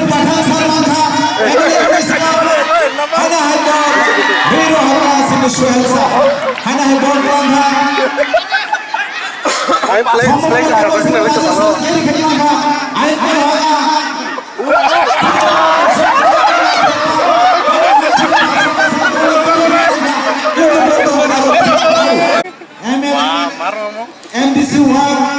Pathan Salman Khan, Hana Haidar, Hero Haras in the Shuelsa, Hana Haidar Bangha, I'm playing MDC 1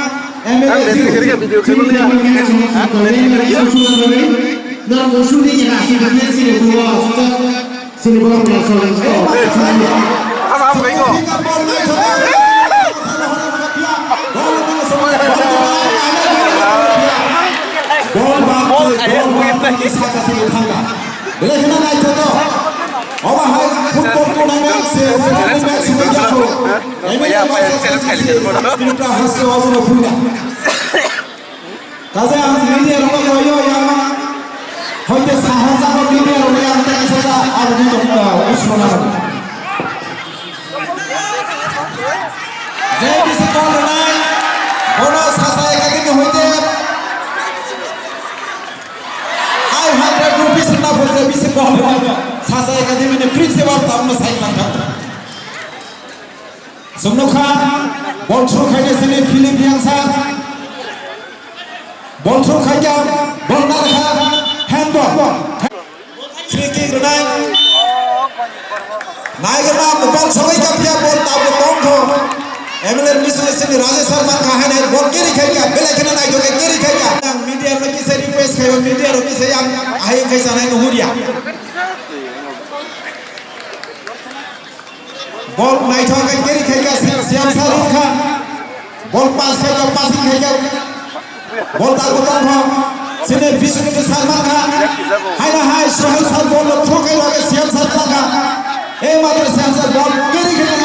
video Ball night ho kai keri khai ka Siam Sarun Khan ball pass khai ka passing khai ka ball ta ko tong ho sine Vishnu Salman Khan hai na hai Sohail Sar ball thro kai lage Siam Sarun Khan e matra Siam Sar ball keri khai